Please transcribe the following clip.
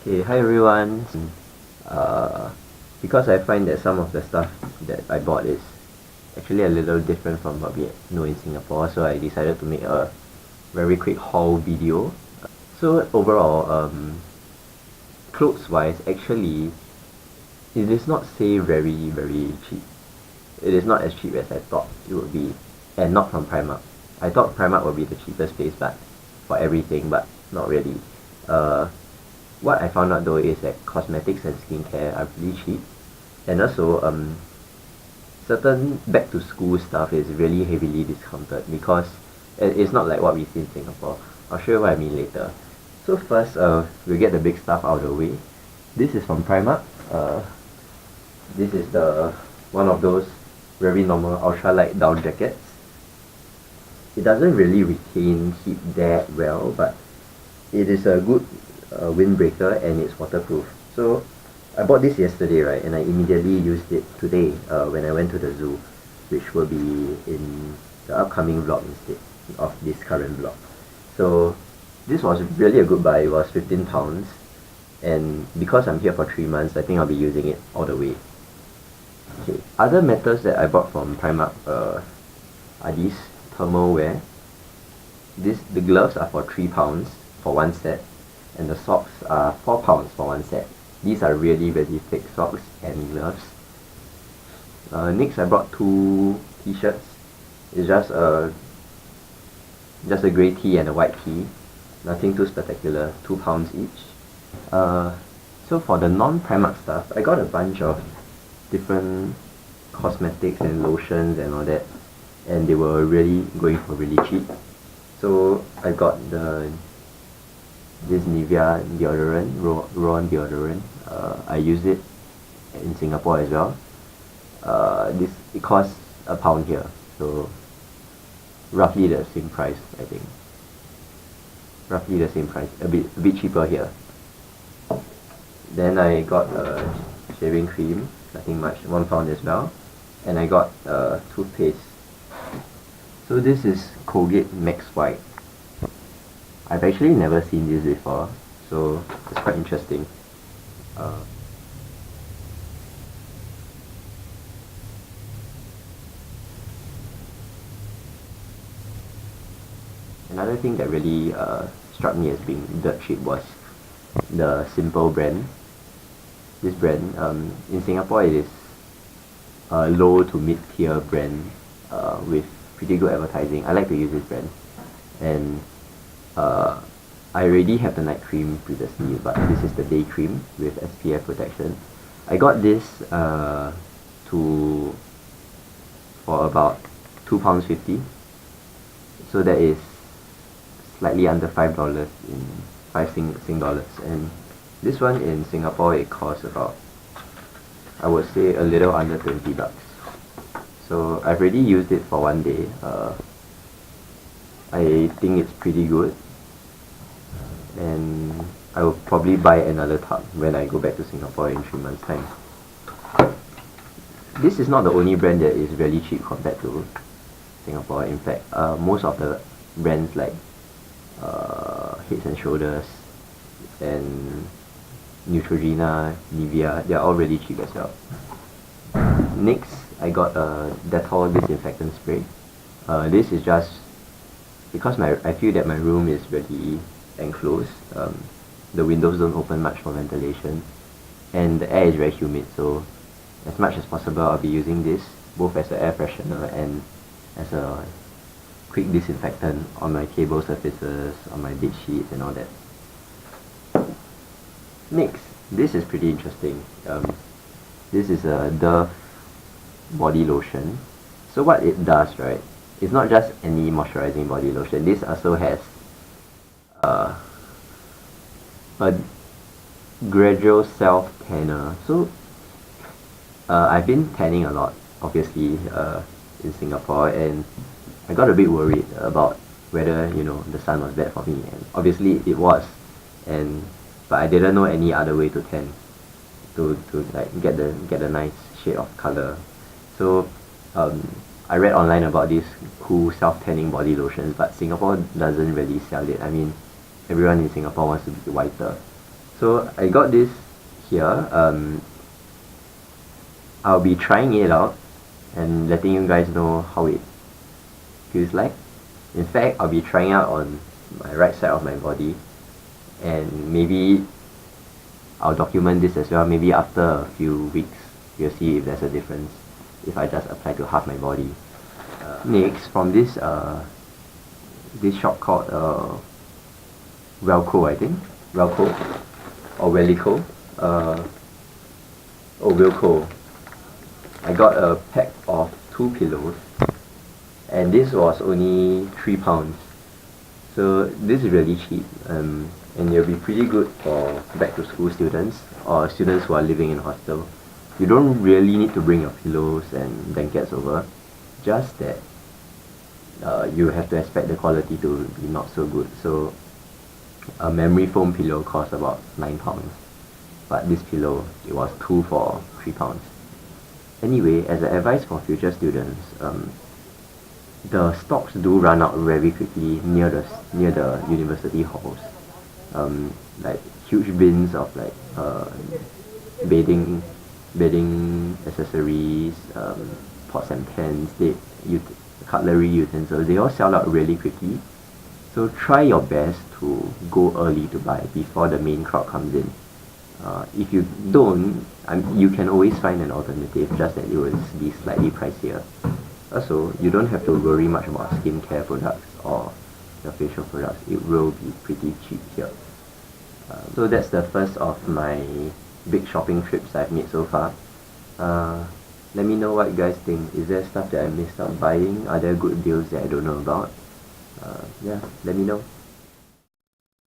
Okay, hi everyone. Because I find that some of the stuff that I bought is actually a little different from what we know in Singapore, so I decided to make a very quick haul video. So overall, clothes-wise, actually, it is not say very cheap. It is not as cheap as I thought it would be, and not from Primark. I thought Primark would be the cheapest place, but for everything, but not really. What I found out though is that cosmetics and skincare are really cheap, and also certain back to school stuff is really heavily discounted because it's not like what we see in Singapore. I'll show you what I mean later. So first, we'll get the big stuff out of the way. This is from Primark. This is the one of those very normal ultralight down jackets. It doesn't really retain heat that well, but it is a good windbreaker and it's waterproof. So I bought this yesterday, right, and I immediately used it today when I went to the zoo, which will be in the upcoming vlog instead of this current vlog. So this was really a good buy. It was £15, and because I'm here for 3 months, I think I'll be using it all the way. Okay, other matters that I bought from Primark are these thermal wear. The gloves are for £3 for one set, and the socks are £4 for one set. These are really thick socks and gloves. Next I brought two t-shirts. It's just a grey tee and a white tee. Nothing too spectacular, £2 each. So for the non-Primark stuff, I got a bunch of different cosmetics and lotions and all that, and they were really going for really cheap. So I got this Nivea deodorant, Roll-On deodorant. I use it in Singapore as well. It costs £1 here, so roughly the same price, I think. Roughly the same price, a bit cheaper here. Then I got a shaving cream, nothing much, £1 as well, and I got toothpaste. So this is Colgate Max White. I've actually never seen this before, so it's quite interesting. Another thing that really struck me as being dirt cheap was the Simple brand. This brand, in Singapore, it is a low to mid-tier brand with pretty good advertising. I like to use this brand, and I already have the night cream previously, but this is the day cream with SPF protection. I got this for about £2.50, so that is slightly under $5 in Sing dollars, and this one in Singapore it costs about, I would say, a little under $20. So I've already used it for one day. I think it's pretty good, and I will probably buy another tub when I go back to Singapore in 3 months' time. This is not the only brand that is really cheap compared to Singapore. In fact, most of the brands like Head and Shoulders and Neutrogena, Nivea, they are all really cheap as well. Next, I got a Dettol disinfectant spray. This is just because I feel that my room is really enclosed. The windows don't open much for ventilation, and the air is very humid, so as much as possible I'll be using this both as an air freshener and as a quick disinfectant on my table surfaces, on my bed sheets and all that. Next, this is pretty interesting. This is a Dove body lotion. So what it does, right, it's not just any moisturizing body lotion. This also has a gradual self-tanner. So I've been tanning a lot, obviously, in Singapore, and I got a bit worried about whether, the sun was bad for me, and obviously it was, but I didn't know any other way to tan, to like get the nice shade of color. So I read online about these cool self-tanning body lotions, but Singapore doesn't really sell it. I mean, everyone in Singapore wants to be whiter. So I got this here. I'll be trying it out and letting you guys know how it feels like. In fact, I'll be trying out on my right side of my body, and maybe I'll document this as well. Maybe after a few weeks you'll see if there's a difference if I just apply to half my body. Next, from this shop called Welco, I think. Welco or Wellico. Wilco. I got a pack of 2 pillows, and this was only £3. So this is really cheap, and it'll be pretty good for back to school students or students who are living in hostel. You don't really need to bring your pillows and blankets over, just that you have to expect the quality to be not so good. So a memory foam pillow costs about £9, but this pillow, it was 2 for £3. Anyway, as an advice for future students, the stocks do run out very quickly near the university halls. Like huge bins of like bedding accessories, pots and pans, cutlery utensils, they all sell out really quickly. So try your best to go early to buy before the main crowd comes in. If you don't, you can always find an alternative, just that it will be slightly pricier. Also, you don't have to worry much about skincare products or your facial products. It will be pretty cheap here. So that's the first of my big shopping trips I've made so far. Let me know what you guys think. Is there stuff that I missed out buying? Are there good deals that I don't know about? Yeah, let me know.